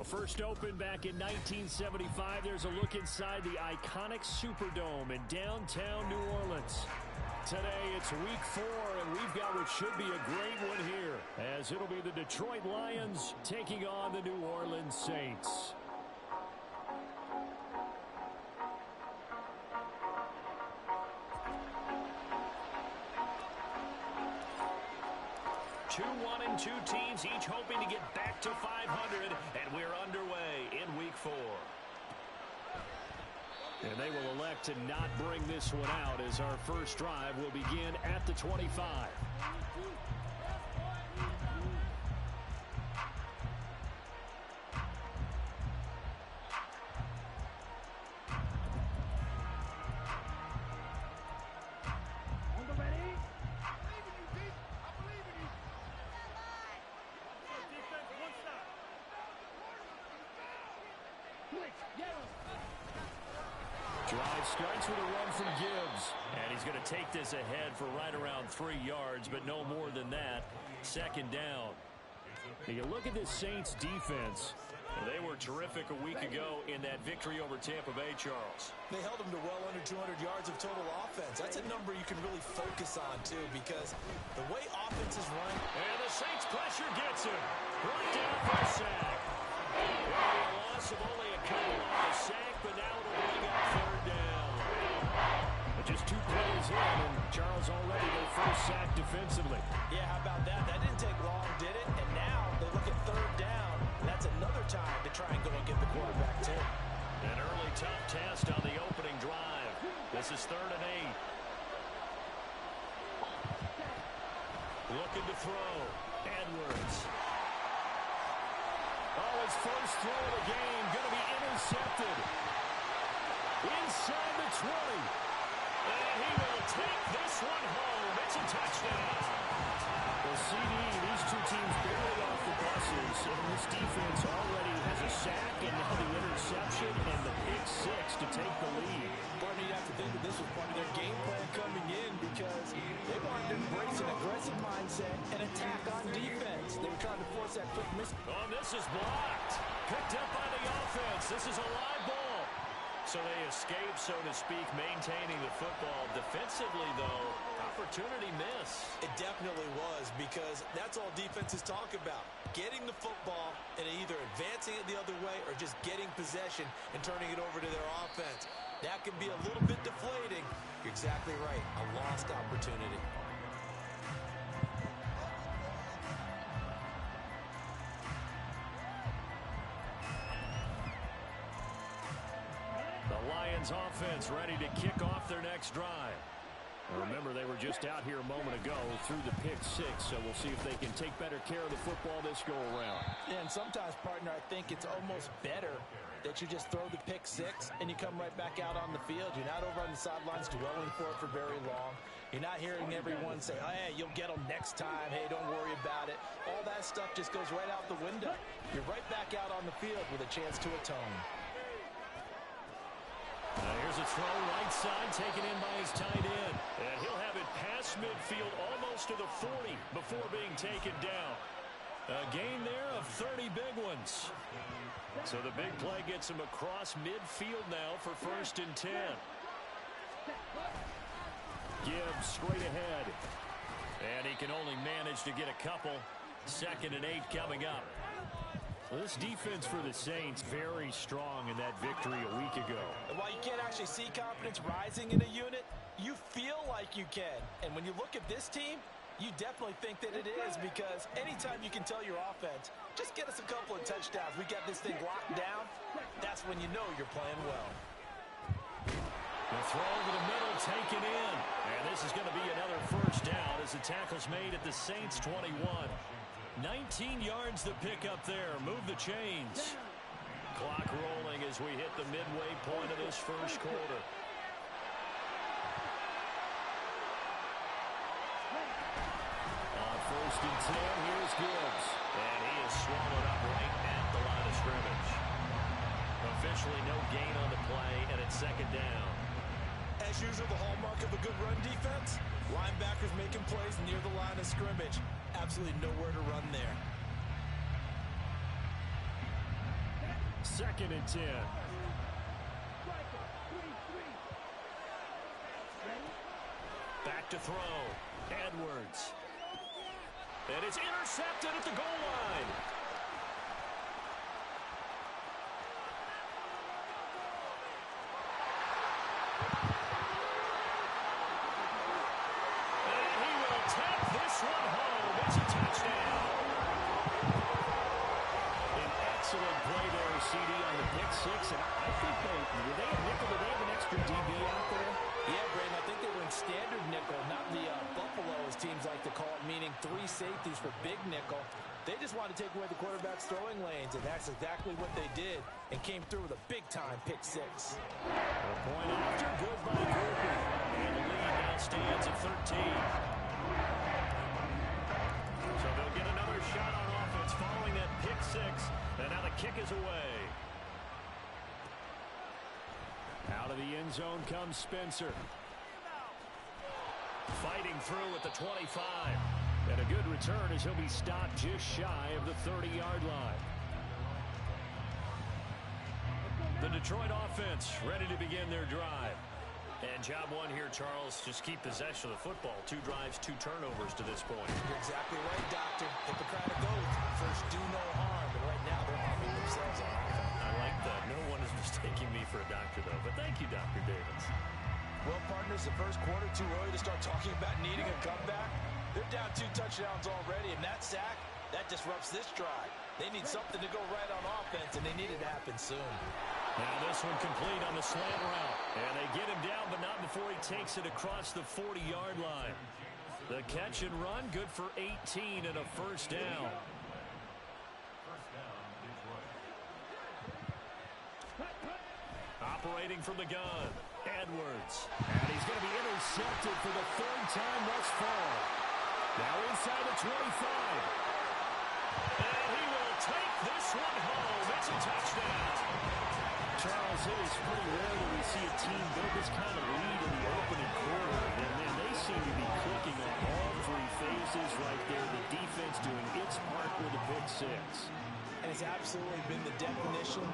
First opened back in 1975, there's a look inside the iconic Superdome in downtown New Orleans. Today, it's week 4, and we've got what should be a great one here, as it'll be the Detroit Lions taking on the New Orleans Saints. Two teams each hoping to get back to 500, and we're underway in week 4. And they will elect to not bring this one out as our first drive will begin at the 25. Drive starts with a run from Gibbs. And he's going to take this ahead for right around 3 yards, but no more than that. Second down. And you look at this Saints defense. They were terrific a week ago in that victory over Tampa Bay, Charles. They held them to well under 200 yards of total offense. That's a number you can really focus on, too, because the way offenses run. And the Saints pressure gets him. Brought down for a sack. A loss of only a couple on the sack, but now it'll bring up third down. But just 2 plays in, and Charles already their first sack defensively. Yeah, how about that? That didn't take long, did it? And now they look at third down. That's another time to try and go and get the quarterback, too. An early tough test on the opening drive. This is 3rd and 8. Looking to throw. Edwards. Oh, his first throw of the game going to be intercepted. Inside the 20. And he will take this one home. It's a touchdown. The CD, these 2 teams barely off the buses, and this defense already has a sack and now the interception and the pick 6 to take the lead. Partner, you have to think that this was part of their game plan coming in because they wanted to embrace an aggressive mindset and attack on defense. They were trying to force that quick miss. Oh, this is blocked. Picked up by the offense. This is a live ball. So they escape, so to speak, maintaining the football. Defensively, though, opportunity miss. It definitely was because that's all defenses talk about. Getting the football and either advancing it the other way or just getting possession and turning it over to their offense. That can be a little bit deflating. You're exactly right. A lost opportunity. The Lions offense ready to kick off their next drive. Remember, they were just out here a moment ago through the pick 6, so we'll see if they can take better care of the football this go-around. Yeah, and sometimes, partner, I think it's almost better that you just throw the pick 6 and you come right back out on the field. You're not over on the sidelines dwelling for it for very long. You're not hearing everyone say, oh, hey, you'll get them next time. Hey, don't worry about it. All that stuff just goes right out the window. You're right back out on the field with a chance to atone. Here's a throw right side taken in by his tight end. And he'll have it past midfield almost to the 40 before being taken down. A gain there of 30 big ones. So the big play gets him across midfield now for 1st and 10. Gibbs straight ahead. And he can only manage to get a couple. 2nd and 8 coming up. Well, this defense for the Saints very strong in that victory a week ago. And while you can't actually see confidence rising in a unit, you feel like you can. And when you look at this team, you definitely think that it is because anytime you can tell your offense, just get us a couple of touchdowns, we got this thing locked down, that's when you know you're playing well. The throw over the middle taken in. And this is going to be another 1st down as the tackle's made at the Saints 21. 19 yards to pick up there. Move the chains. Clock rolling as we hit the midway point of this 1st quarter. On 1st and 10, here's Gibbs. And he is swallowed up right at the line of scrimmage. Officially no gain on the play, and it's 2nd down. As usual, the hallmark of a good run defense, linebackers making plays near the line of scrimmage. Absolutely nowhere to run there. 2nd and 10. Back to throw. Edwards. And it's intercepted at the goal line. And he will take this one home. It's a touchdown. An excellent play there, CD, on the pick six. And I think were they a nickel? Did they have an extra DB out there? Yeah, Brandon, I think they were in standard nickel, not the Buffalo, as teams like to call it, meaning 3 safeties for big nickel. They just wanted to take away the quarterback's throwing lanes, and that's exactly what they did, and came through with a big-time pick six. A point after, good by Groupie. And the lead now stands at 13. So they'll get another shot on offense following that pick six, and now the kick is away. Out of the end zone comes Spencer. Fighting through at the 25. And a good return as he'll be stopped just shy of the 30-yard line. The Detroit offense ready to begin their drive. And job one here, Charles, just keep possession of the football. 2 drives, 2 turnovers to this point. You're exactly right, Doctor. Hippocratic oath. First, do no harm. And right now, they're harming themselves on offense. I like that. No one is mistaking me for a doctor, though. But thank you, Dr. Davis. Well, partners, the first quarter, too early to start talking about needing a comeback. They're down 2 touchdowns already, and that sack, that disrupts this drive. They need something to go right on offense, and they need it to happen soon. Now this one complete on the slant route. And they get him down, but not before he takes it across the 40-yard line. The catch and run, good for 18 and a first down. Operating from the gun, Edwards. And he's going to be intercepted for the 3rd time thus far. Now inside the 25. And he will take this one home. It's a touchdown. Charles, it is pretty rare that we see a team build this kind of lead in the opening quarter. And then they seem to be clicking on all 3 phases right there. The defense doing its part with the pick six. And it's absolutely been the definition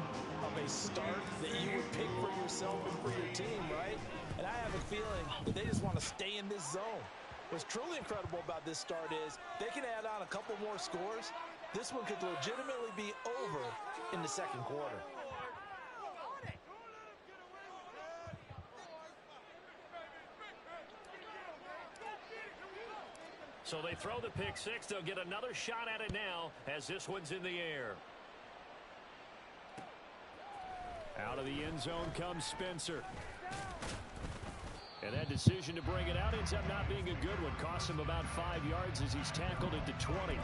of a start that you would pick for yourself and for your team, right? And I have a feeling that they just want to stay in this zone. What's truly incredible about this start is they can add on a couple more scores. This one could legitimately be over in the 2nd quarter. So they throw the pick six. They'll get another shot at it now as this one's in the air. Out of the end zone comes Spencer. And that decision to bring it out ends up not being a good one. Costs him about 5 yards as he's tackled into 20.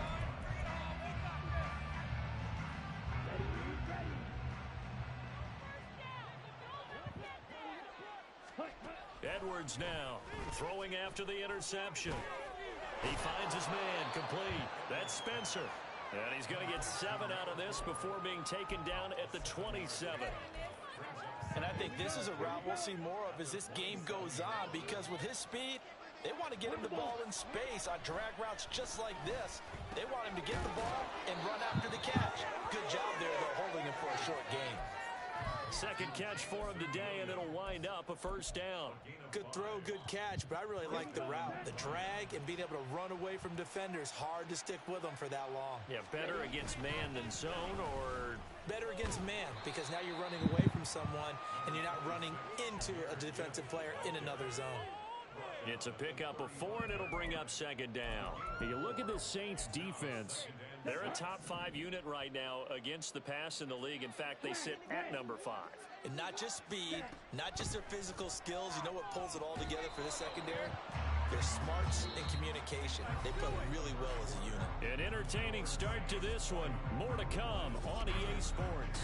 Edwards now throwing after the interception. He finds his man complete. That's Spencer. And he's going to get 7 out of this before being taken down at the 27. And I think this is a route we'll see more of as this game goes on, because with his speed, they want to get him the ball in space on drag routes just like this. They want him to get the ball and run after the catch. Good job there, though, holding him for a short gain. 2nd catch for him today, and it'll wind up a first down. Good throw, good catch, but I really like the route. The drag and being able to run away from defenders, hard to stick with them for that long. Yeah, better against man than zone, or better against man, because now you're running away from someone and you're not running into a defensive player in another zone. It's a pickup of 4, and it'll bring up 2nd down. You look at the Saints defense. They're a top 5 unit right now against the pass in the league. In fact, they sit at number 5. And not just speed, not just their physical skills. You know what pulls it all together for this secondary? Their smarts and communication. They play really well as a unit. An entertaining start to this one. More to come on EA Sports.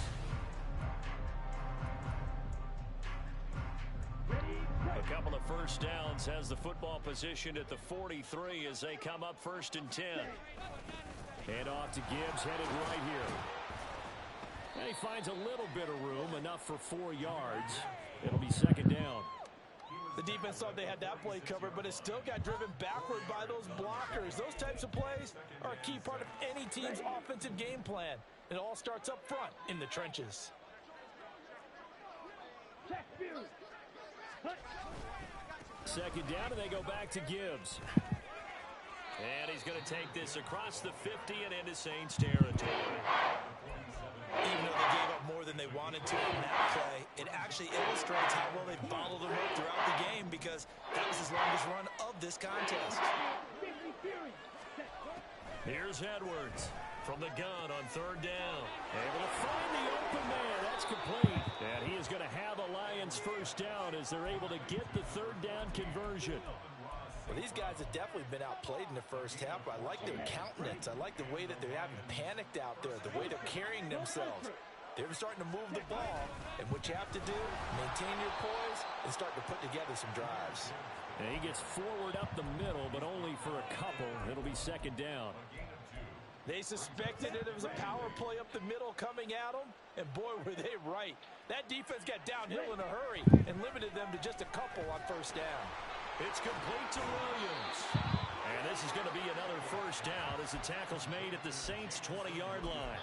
A couple of first downs has the football positioned at the 43 as they come up 1st and 10. Hand off to Gibbs, headed right here. And he finds a little bit of room, enough for 4 yards. It'll be 2nd down. The defense thought they had that play covered, but it still got driven backward by those blockers. Those types of plays are a key part of any team's offensive game plan. It all starts up front in the trenches. Second down, and they go back to Gibbs. And he's going to take this across the 50 and into Saints territory. Even though they gave up more than they wanted to on that play, it actually illustrates how well they followed them up throughout the game, because that was his longest run of this contest. Here's Edwards from the gun on third down. Able to find the open man. That's complete. And he is going to have a Lions first down as they're able to get the third down conversion. Well, these guys have definitely been outplayed in the first half, but I like their countenance. I like the way that they haven't panicked out there, the way they're carrying themselves. They're starting to move the ball, and what you have to do, maintain your poise and start to put together some drives. And he gets forward up the middle, but only for a couple. It'll be second down. They suspected that it was a power play up the middle coming at them, and boy, were they right. That defense got downhill in a hurry and limited them to just a couple on first down. It's complete to Williams. And this is going to be another first down as the tackle's made at the Saints' 20-yard line.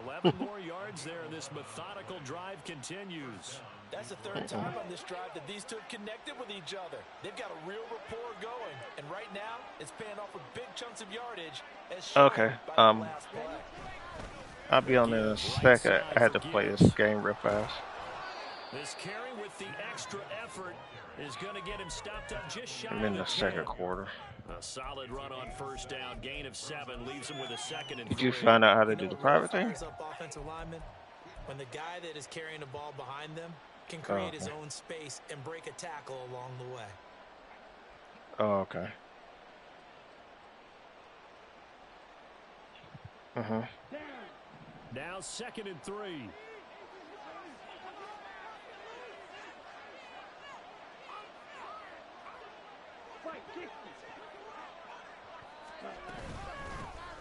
11 more yards there, and this methodical drive continues. That's the third time on this drive that these two have connected with each other. They've got a real rapport going, and right now it's paying off with big chunks of yardage. As Okay, I'll be on in a second. I had to play this game real fast. This carry with the extra effort is going to get him stopped up just shy I'm in of the second quarter. A solid run on first down. Gain of 7 leaves him with a second and 3. Did you find out how to do the private thing? Offensive lineman, when the guy that is carrying the ball behind them can create his own space and break a tackle along the way. Oh, okay. Now second and 3.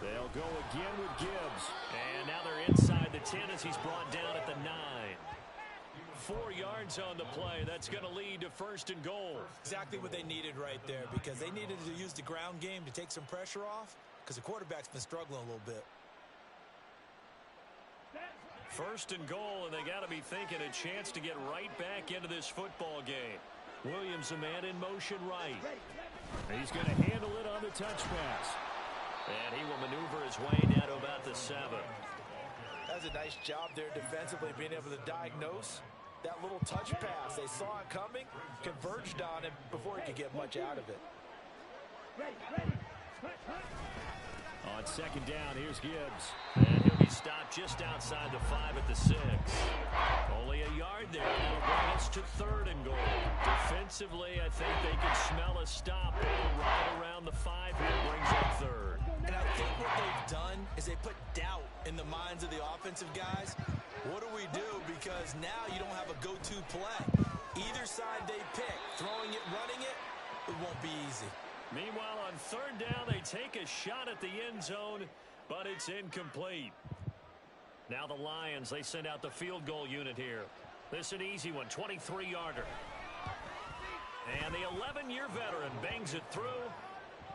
They'll go again with Gibbs. And now they're inside the 10 as he's brought down at the 9. 4 yards on the play. That's going to lead to first and goal. Exactly what they needed right there, because they needed to use the ground game to take some pressure off, because the quarterback's been struggling a little bit. First and goal, and they got to be thinking a chance to get right back into this football game. Williams, a man in motion right. He's going to handle it on the touch pass. And he will maneuver his way down to about the 7. That was a nice job there defensively, being able to diagnose that little touch pass. They saw it coming, converged on him before he could get much out of it. On second down, here's Gibbs. And he'll be stopped just outside the 5 at the 6. Only a yard there. That'll bring us to third and goal. Defensively, I think they can smell a stop right around the 5 here. Brings up third. And I think what they've done is they put doubt in the minds of the offensive guys. What do we do? Because now you don't have a go-to play. Either side they pick, throwing it, running it, it won't be easy. Meanwhile, on third down, they take a shot at the end zone, but it's incomplete. Now the Lions, they send out the field goal unit here. This is an easy one, 23-yarder. And the 11-year veteran bangs it through.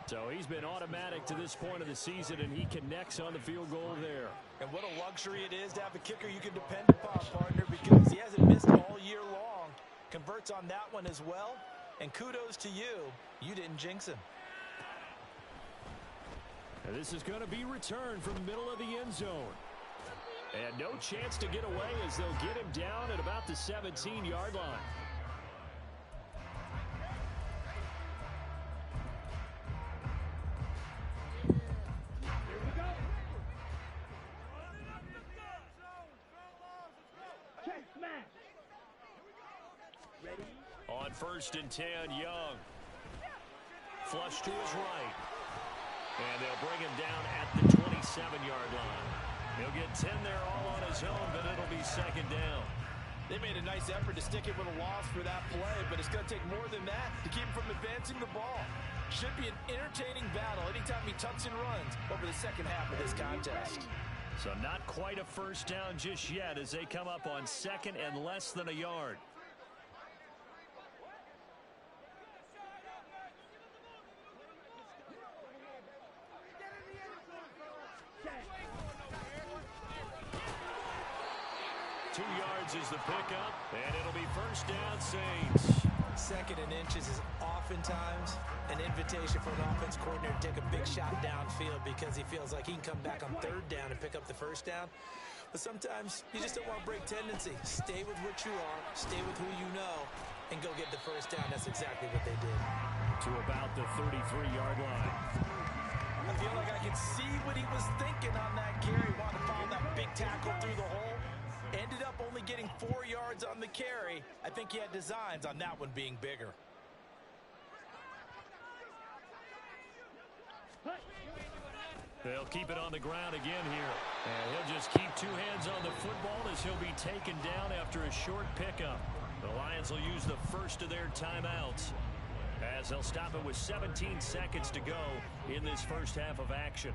So he's been automatic to this point of the season, and he connects on the field goal there. And what a luxury it is to have a kicker you can depend upon, partner, because he hasn't missed all year long. Converts on that one as well. And kudos to you. You didn't jinx him. And this is going to be returned from the middle of the end zone. And no chance to get away as they'll get him down at about the 17-yard line. On first and 10, Young. Flush to his right. And they'll bring him down at the 27-yard line. He'll get 10 there all on his own, but it'll be second down. They made a nice effort to stick it with a loss for that play, but it's going to take more than that to keep him from advancing the ball. Should be an entertaining battle anytime he tucks and runs over the second half of this contest. So not quite a first down just yet as they come up on second and less than a yard. 2 yards is the pickup, and it'll be first down Saints. 2nd and inches is oftentimes an invitation for an offense coordinator to take a big shot downfield because he feels like he can come back on 3rd down and pick up the 1st down. But sometimes you just don't want to break tendency. Stay with what you are, stay with who you know, and go get the 1st down. That's exactly what they did. To about the 33-yard line. I feel like I can see what he was thinking on that carry. Wanted to follow that big tackle through the hole. Ended up only getting 4 yards on the carry. I think he had designs on that one being bigger. They'll keep it on the ground again here. And he'll just keep 2 hands on the football as he'll be taken down after a short pickup. The Lions will use the first of their timeouts as they'll stop it with 17 seconds to go in this first half of action.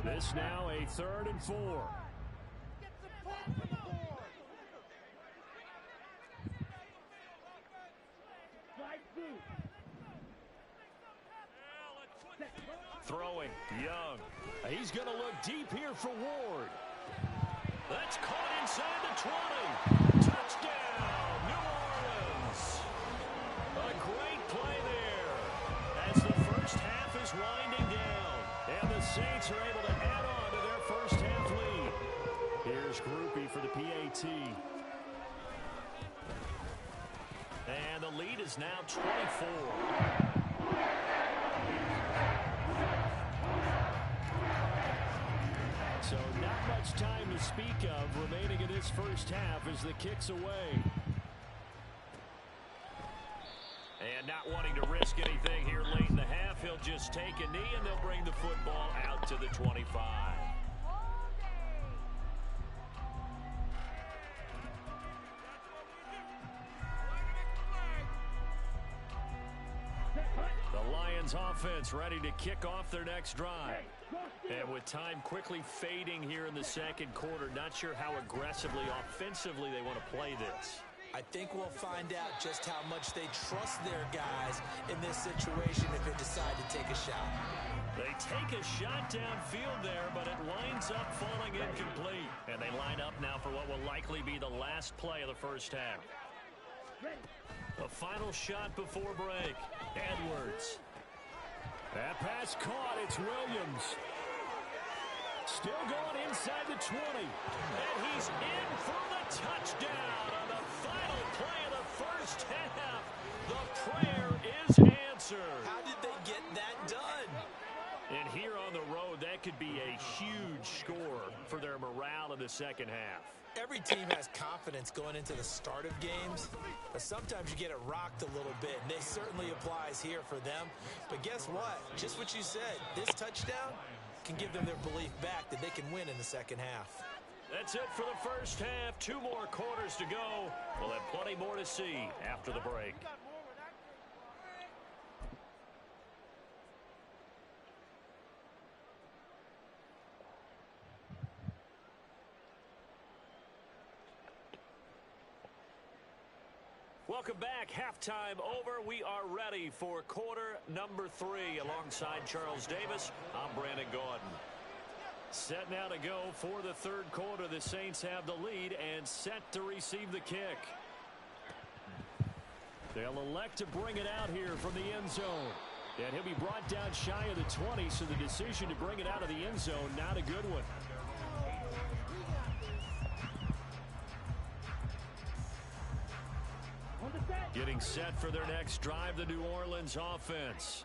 This now a 3rd and 4. Throwing, Young. He's going to look deep here for Ward. That's caught inside the 20. Touchdown, New Orleans. A great play there as the first half is winding down. And the Saints are able to add on to their first half lead. Here's Groupie for the PAT. And the lead is now 24. So not much time to speak of remaining in this first half as the kick's away. And not wanting to risk anything here late in the half, he'll just take a knee and they'll bring the football out to the 25. The Lions offense ready to kick off their next drive. And with time quickly fading here in the 2nd quarter, not sure how aggressively, offensively they want to play this. I think we'll find out just how much they trust their guys in this situation if they decide to take a shot. They take a shot downfield there, but it winds up falling incomplete. And they line up now for what will likely be the last play of the first half. A final shot before break. Edwards. That pass caught. It's Williams. Still going inside the 20. And he's in for the touchdown on the final play of the first half. The prayer is answered. How did they get that done? And here on the road, that could be a huge score for their morale in the second half. Every team has confidence going into the start of games, but sometimes you get it rocked a little bit, and this certainly applies here for them. But guess what? Just what you said, this touchdown can give them their belief back that they can win in the second half. That's it for the first half. 2 more quarters to go. We'll have plenty more to see after the break. Welcome back. Halftime over. We are ready for quarter number 3. Alongside Charles Davis, I'm Brandon Gordon. Set now to go for the 3rd quarter. The Saints have the lead and set to receive the kick. They'll elect to bring it out here from the end zone. And he'll be brought down shy of the 20, so the decision to bring it out of the end zone, not a good one. Getting set for their next drive, the New Orleans offense.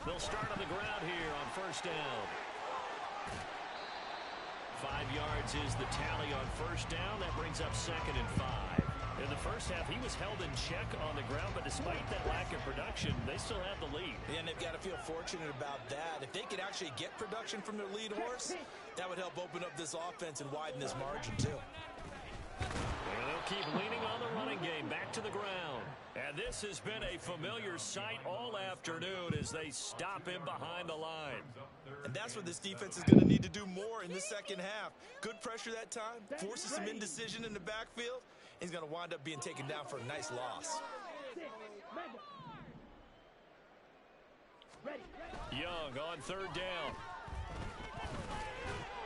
They'll start on the ground here on first down. 5 yards is the tally on first down. That brings up 2nd and 5. In the first half, he was held in check on the ground, but despite that lack of production, they still have the lead. And they've got to feel fortunate about that. If they could actually get production from their lead horse, that would help open up this offense and widen this margin too. And they'll keep leaning on the running game back to the ground. And this has been a familiar sight all afternoon as they stop him behind the line. And that's what this defense is going to need to do more in the second half. Good pressure that time, forces some indecision in the backfield. He's going to wind up being taken down for a nice loss. Young on third down.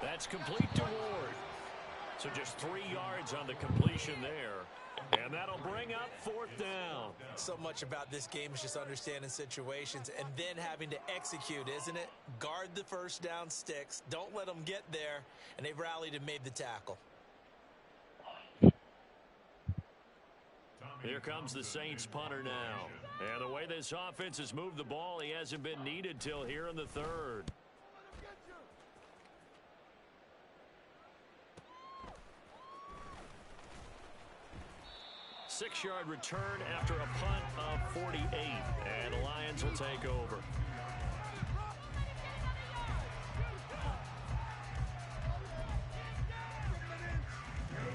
That's complete to Ward. So just 3 yards on the completion there. And that'll bring up 4th down. So much about this game is just understanding situations and then having to execute, isn't it? Guard the first down sticks. Don't let them get there. And they rallied and made the tackle. Here comes the Saints punter now. And the way this offense has moved the ball, he hasn't been needed till here in the 3rd. Six-yard return after a punt of 48. And the Lions will take over.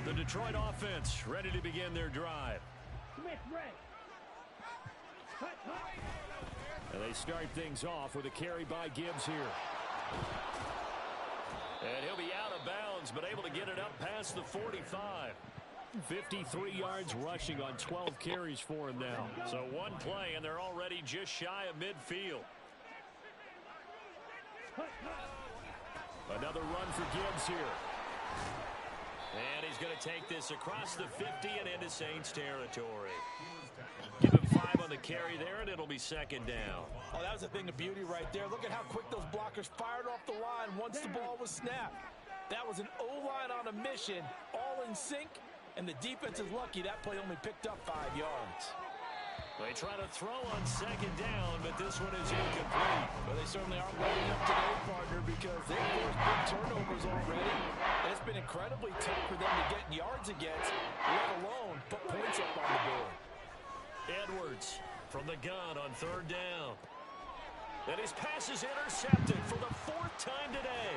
The Detroit offense ready to begin their drive. And they start things off with a carry by Gibbs here. And he'll be out of bounds, but able to get it up past the 45. 53 yards rushing on 12 carries for him now. So one play, and they're already just shy of midfield. Another run for Gibbs here. And he's going to take this across the 50 and into Saints territory. Give him 5 on the carry there, and it'll be 2nd down. Oh, that was a thing of beauty right there. Look at how quick those blockers fired off the line once the ball was snapped. That was an O-line on a mission, all in sync, and the defense is lucky that play only picked up 5 yards. They try to throw on 2nd down, but this one is incomplete. Well, they certainly aren't loading up today, partner, because they've forced big turnovers already. And it's been incredibly tough for them to get yards against, let alone put points up on the board. Edwards from the gun on 3rd down. And his pass is intercepted for the 4th time today.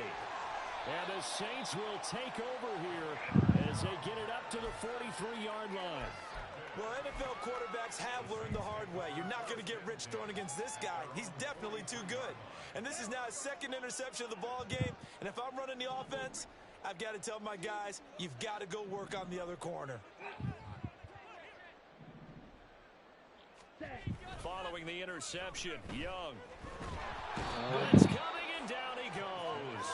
And the Saints will take over here as they get it up to the 43-yard line. Well, NFL quarterbacks have learned the hard way. You're not going to get rich throwing against this guy. He's definitely too good. And this is now his 2nd interception of the ball game. And if I'm running the offense, I've got to tell my guys, you've got to go work on the other corner. Following the interception, Young. It's coming, and down he goes.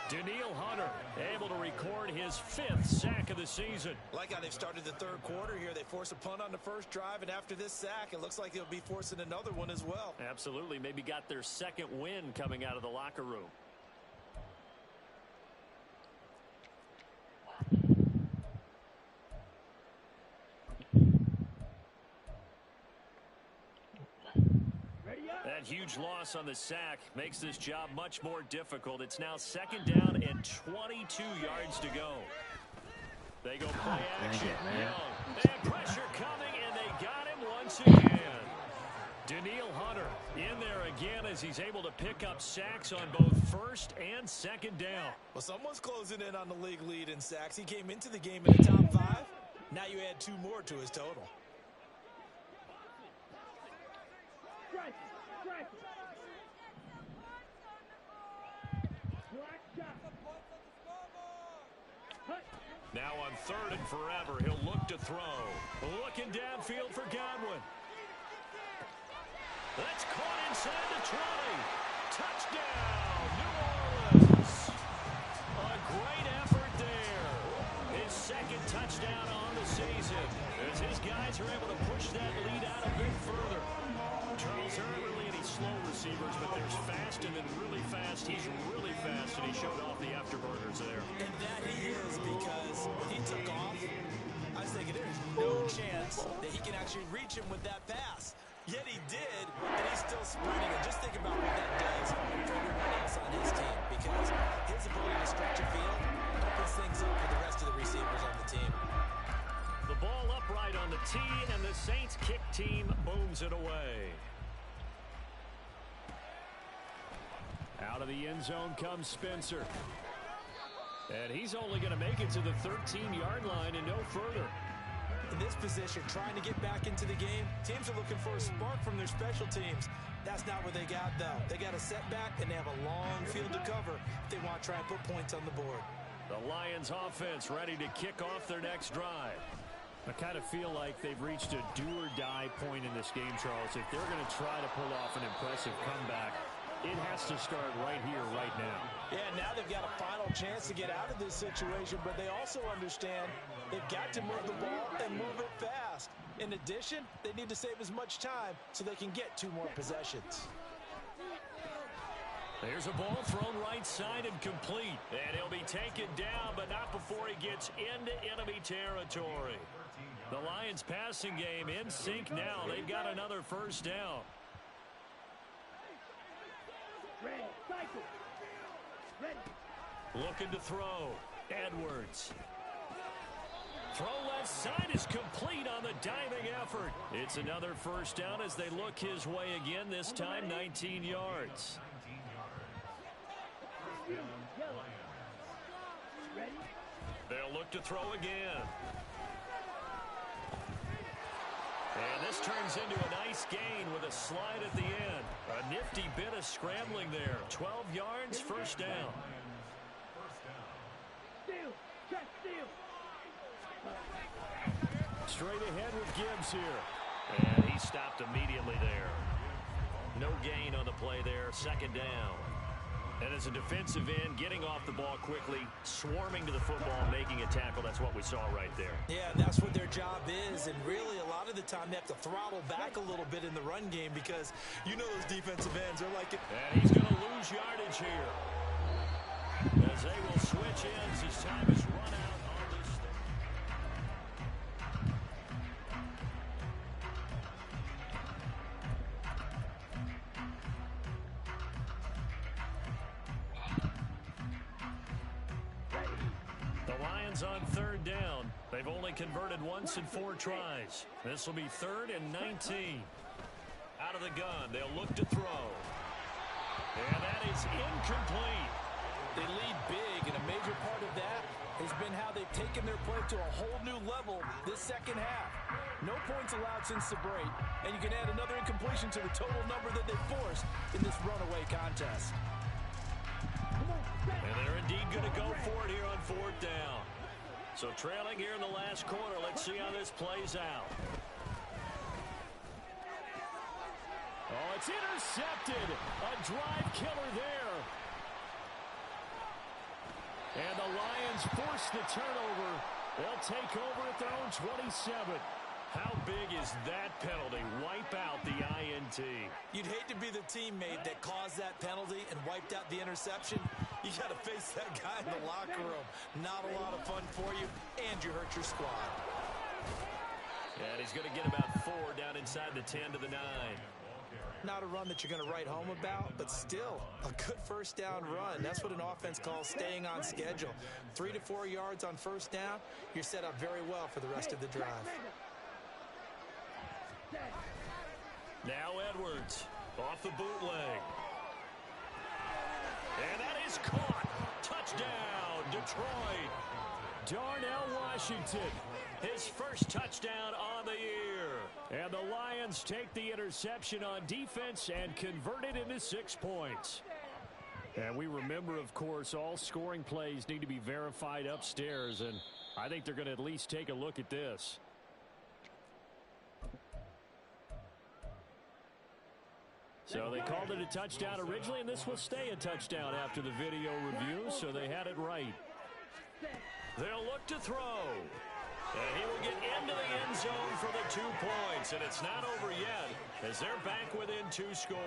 Daniil Hunter able to record his 5th sack of the season. Like how they've started the 3rd quarter here. They force a punt on the first drive, and after this sack, it looks like they'll be forcing another one as well. Absolutely. Maybe got their 2nd win coming out of the locker room. That huge loss on the sack makes this job much more difficult. It's now 2nd down and 22 yards to go. They go play action. Young. They have pressure coming, and they got him once again. Daniil Hunter in there again as he's able to pick up sacks on both 1st and 2nd down. Well, someone's closing in on the league lead in sacks. He came into the game in the top 5. Now you add 2 more to his total. Now on 3rd and forever, he'll look to throw. Looking downfield for Godwin. That's caught inside the 20. Touchdown, New Orleans. A great effort there. His 2nd touchdown on the season as his guys are able to push that lead out a bit further. Charles, there aren't really any slow receivers, but there's fast and then really fast. He's really fast, and he showed off the afterburners there. And that he is, because when he took off, I was thinking there's no chance that he can actually reach him with that pass. Yet he did, and he's still sprinting. And just think about what that does for everyone else on his team, because his ability to stretch a field opens things up for the rest of the receivers on the team. The ball upright on the tee, and the Saints kick team booms it away. Out of the end zone comes Spencer. And he's only going to make it to the 13-yard line and no further. In this position, trying to get back into the game, teams are looking for a spark from their special teams. That's not what they got, though. They got a setback, and they have a long field to cover if they want to try and put points on the board. The Lions offense ready to kick off their next drive. I kind of feel like they've reached a do-or-die point in this game, Charles. If they're going to try to pull off an impressive comeback, It has to start right here, right now. Yeah, now they've got a final chance to get out of this situation, but they also understand they've got to move the ball and move it fast. In addition, they need to save as much time so they can get 2 more possessions. There's a ball thrown right side and complete. And he'll be taken down, but not before he gets into enemy territory. The Lions passing game in sync now. They've got another first down. Looking to throw. Edwards. Throw left side is complete on the diving effort. It's another first down as they look his way again, this time 19 yards. They'll look to throw again. And this turns into a nice gain with a slide at the end. A nifty bit of scrambling there. 12 yards, first down. Straight ahead with Gibbs here. And he stopped immediately there. No gain on the play there. Second down. And as a defensive end, getting off the ball quickly, swarming to the football, making a tackle, that's what we saw right there. Yeah, that's what their job is. And really, a lot of the time, they have to throttle back a little bit in the run game because you know those defensive ends are like it. And he's going to lose yardage here. As they will switch ends, his time is run out on this thing. On third down. They've only converted once in 4 tries. This will be 3rd and 19. Out of the gun, they'll look to throw. And that is incomplete. They lead big, and a major part of that has been how they've taken their play to a whole new level this second half. No points allowed since the break, and you can add another incompletion to the total number that they forced in this runaway contest. And they're indeed going to go for it here on 4th down. So trailing here in the last quarter. Let's see how this plays out. Oh, it's intercepted. A drive killer there. And the Lions force the turnover. They'll take over at their own 27. How big is that penalty? Wipe out the INT. You'd hate to be the teammate that caused that penalty and wiped out the interception. You got to face that guy in the locker room. Not a lot of fun for you, and you hurt your squad. And he's going to get about 4 down inside the 10 to the 9. Not a run that you're going to write home about, but still a good first down run. That's what an offense calls staying on schedule. 3 to 4 yards on first down, you're set up very well for the rest of the drive. Now Edwards off the bootleg. And that is caught. Touchdown, Detroit. Darnell Washington, his first touchdown on the year. And the Lions take the interception on defense and convert it into 6 points. And we remember, of course, all scoring plays need to be verified upstairs, and I think they're going to at least take a look at this. So they called it a touchdown originally, and this will stay a touchdown after the video review, so they had it right. They'll look to throw. And he will get into the end zone for the 2 points, and it's not over yet as they're back within 2 scores.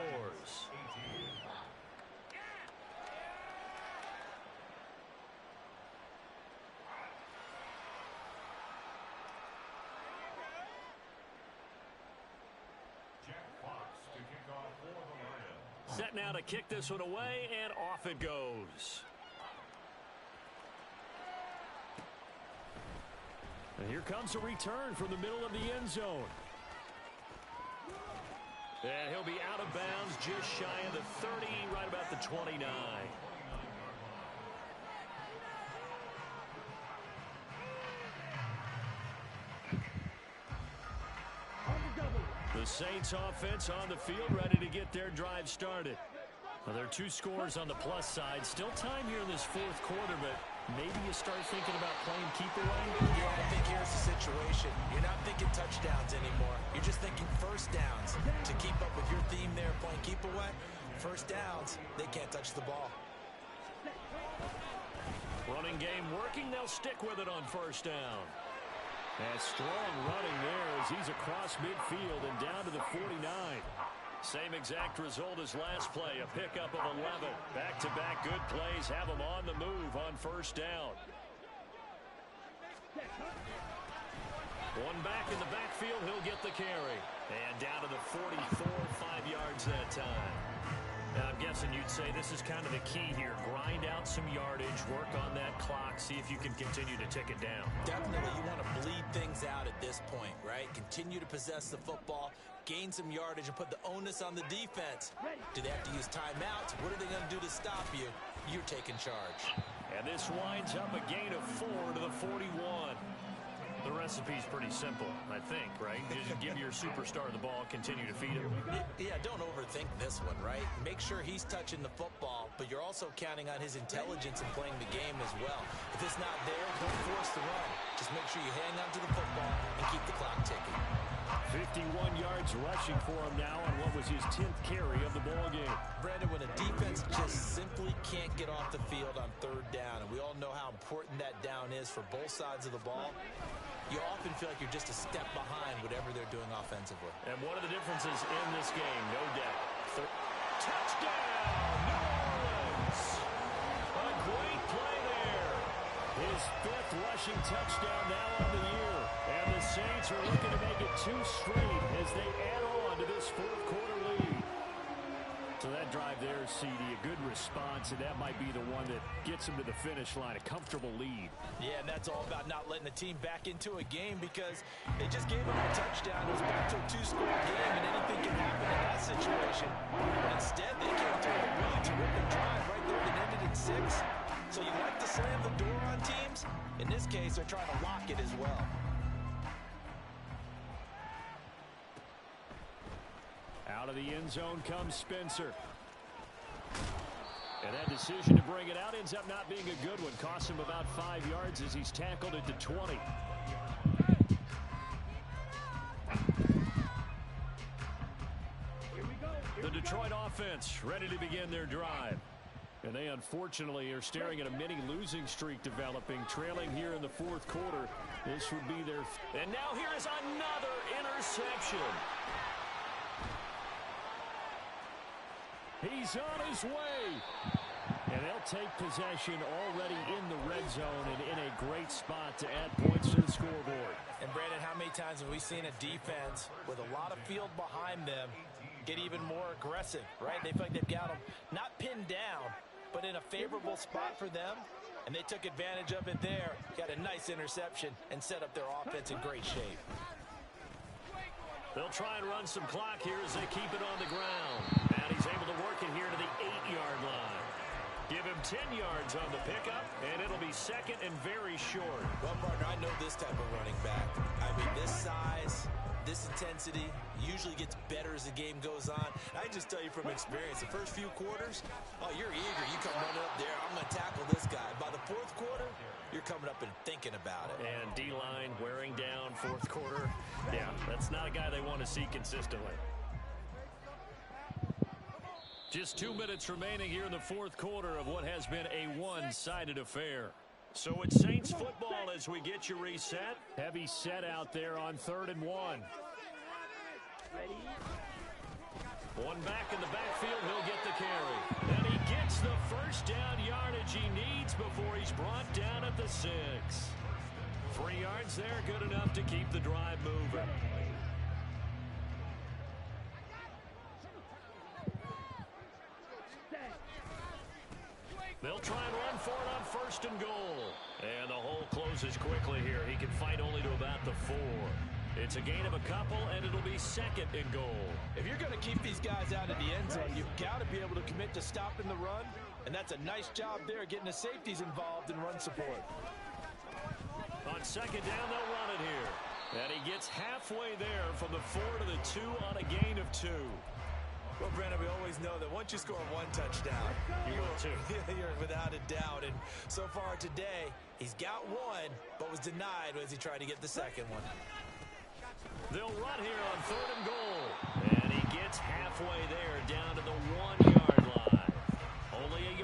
Set now to kick this one away, and off it goes. And here comes a return from the middle of the end zone. And he'll be out of bounds just shy of the 30, right about the 29. The Saints offense on the field, ready to get their drive started. Well, there are 2 scores on the plus side. Still time here in this 4th quarter, but maybe you start thinking about playing keep away. Yeah, I think here's the situation. You're not thinking touchdowns anymore. You're just thinking first downs. To keep up with your theme there, playing keep away, First downs, they can't touch the ball. Running game working. They'll stick with it on first down. And strong running there as he's across midfield and down to the 49. Same exact result as last play, a pickup of 11. Back-to-back good plays have him on the move on first down. One back in the backfield, he'll get the carry. And down to the 44, 5 yards that time. Now, I'm guessing you'd say this is kind of the key here. Grind out some yardage, work on that clock, see if you can continue to tick it down. Definitely, you want to bleed things out at this point, right? Continue to possess the football, gain some yardage, and put the onus on the defense. Do they have to use timeouts? What are they going to do to stop you? You're taking charge. And this winds up a gain of 4 to the 41. The recipe's pretty simple, I think, right? Just give your superstar the ball, continue to feed him. Yeah, don't overthink this one, right? Make sure he's touching the football, but you're also counting on his intelligence in playing the game as well. If it's not there, don't force the run. Just make sure you hang on to the football and keep the clock ticking. 51 yards rushing for him now on what was his 10th carry of the ball game. Brandon, when a defense just simply can't get off the field on third down, and we all know how important that down is for both sides of the ball, you often feel like you're just a step behind whatever they're doing offensively. And one of the differences in this game, no doubt. Touchdown, New Orleans! A great play there. His 5th rushing touchdown now on the year. And the Saints are looking to make it 2 straight as they add on to this 4th quarter lead. So that drive there, CD, a good response, and that might be the one that gets them to the finish line, a comfortable lead. Yeah, and that's all about not letting the team back into a game because they just gave them a touchdown. It was back to a 2-score game, and anything can happen in that situation. Instead, they came through a really terrific drive right there that ended in 6. So you like to slam the door on teams. In this case, they're trying to lock it as well. Out of the end zone comes Spencer. And that decision to bring it out ends up not being a good one. Costs him about 5 yards as he's tackled it to 20. The Detroit offense ready to begin their drive. And they unfortunately are staring at a mini losing streak developing, trailing here in the 4th quarter. This would be their... And now here is another interception. He's on his way. And they'll take possession already in the red zone and in a great spot to add points to the scoreboard. And Brandon, how many times have we seen a defense with a lot of field behind them get even more aggressive, right? They feel like they've got them not pinned down, but in a favorable spot for them. And they took advantage of it there. Got a nice interception and set up their offense in great shape. They'll try and run some clock here as they keep it on the ground. And he's able to work it here to the 8-yard line. Give him 10 yards on the pickup, and it'll be 2nd and very short. Well, partner, I know this type of running back. I mean, this size, this intensity usually gets better as the game goes on. I just tell you from experience, the first few quarters, oh, you're eager. You come running up there. I'm going to tackle this guy. By the 4th quarter, you're coming up and thinking about it. And D-line wearing down 4th quarter. Yeah, that's not a guy they want to see consistently. Just 2 minutes remaining here in the 4th quarter of what has been a one-sided affair. So it's Saints football as we get you reset. Heavy set out there on 3rd and 1. One back in the backfield, he'll get the carry. And he gets the first down yardage he needs before he's brought down at the 6. 3 yards there, good enough to keep the drive moving. They'll try and run for it on 1st and goal. And the hole closes quickly here. He can fight only to about the 4. It's a gain of a couple, and it'll be 2nd and goal. If you're going to keep these guys out of the end zone, you've got to be able to commit to stopping the run. And that's a nice job there, getting the safeties involved in run support. On 2nd down, they'll run it here. And he gets halfway there from the 4 to the 2 on a gain of 2. Well, Brandon, we always know that once you score 1 touchdown, you will too. You're without a doubt. And so far today, he's got 1, but was denied as he tried to get the 2nd one. They'll run here on 3rd and goal. And he gets halfway there down to the 1-yard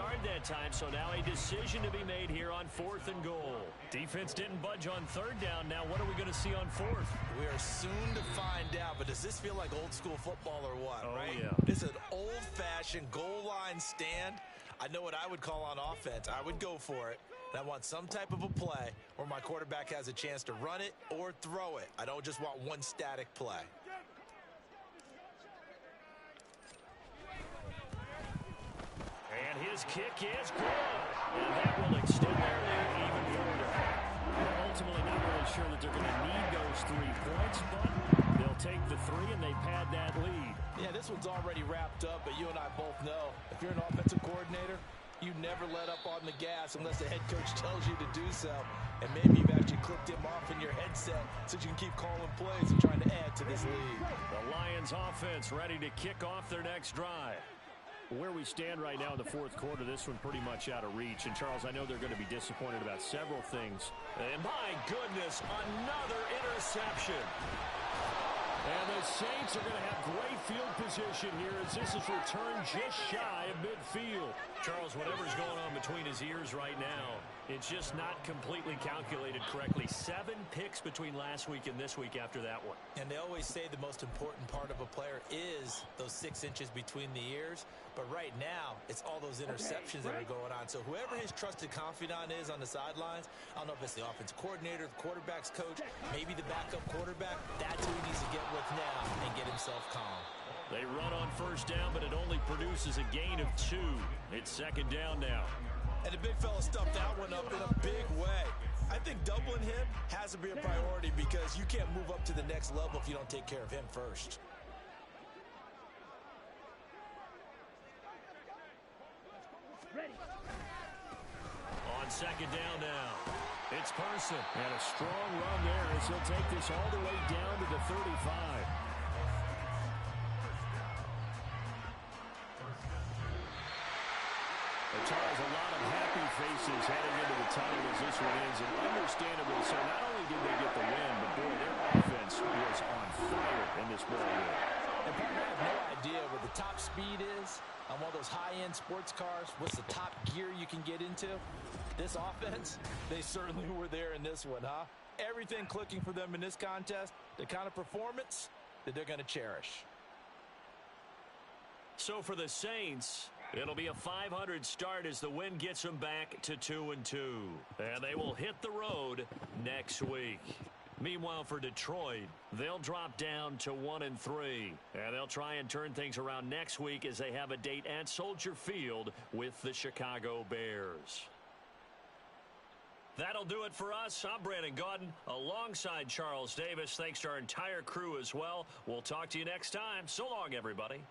yard that time, so now a decision to be made here on 4th and goal. Defense didn't budge on 3rd down. Now what are we going to see on 4th? We are soon to find out, but does this feel like old school football or what, right? Yeah. This is an old-fashioned goal line stand. I know what I would call on offense. I would go for it. And I want some type of a play where my quarterback has a chance to run it or throw it. I don't just want one static play. And his kick is good. And that will extend their lead even further. They're ultimately not really sure that they're going to need those 3 points, but they'll take the 3 and they pad that lead. Yeah, this one's already wrapped up, but you and I both know if you're an offensive coordinator, you never let up on the gas unless the head coach tells you to do so. And maybe you've actually clicked him off in your headset so you can keep calling plays and trying to add to this lead. The Lions offense ready to kick off their next drive. Where we stand right now in the 4th quarter, this one pretty much out of reach. And, Charles, I know they're going to be disappointed about several things. And, my goodness, another interception. And the Saints are going to have great field position here as this is returned just shy of midfield. Charles, whatever's going on between his ears right now, it's just not completely calculated correctly. 7 picks between last week and this week after that one. And they always say the most important part of a player is those 6 inches between the ears. But right now, it's all those interceptions that are going on. So whoever his trusted confidant is on the sidelines, I don't know if it's the offensive coordinator, the quarterback's coach, maybe the backup quarterback, that's who he needs to get with now and get himself calm. They run on 1st down, but it only produces a gain of 2. It's 2nd down now. And the big fella stuffed that one up in a big way. I think doubling him has to be a priority because you can't move up to the next level if you don't take care of him first. On 2nd down now, it's Person. And a strong run there as he'll take this all the way down to the 35. Charles, a lot of happy faces heading into the tunnel as this one ends, and understandably so. Not only did they get the win, but boy, their offense was on fire in this ball game. And partner, I have no idea where the top speed is on one of those high-end sports cars. What's the top gear you can get into? This offense, they certainly were there in this one, huh? Everything clicking for them in this contest, the kind of performance that they're going to cherish. So for the Saints, it'll be a 500 start as the win gets them back to 2-2. And they will hit the road next week. Meanwhile, for Detroit, they'll drop down to 1-3. And they'll try and turn things around next week as they have a date at Soldier Field with the Chicago Bears. That'll do it for us. I'm Brandon Gaudin alongside Charles Davis. Thanks to our entire crew as well. We'll talk to you next time. So long, everybody.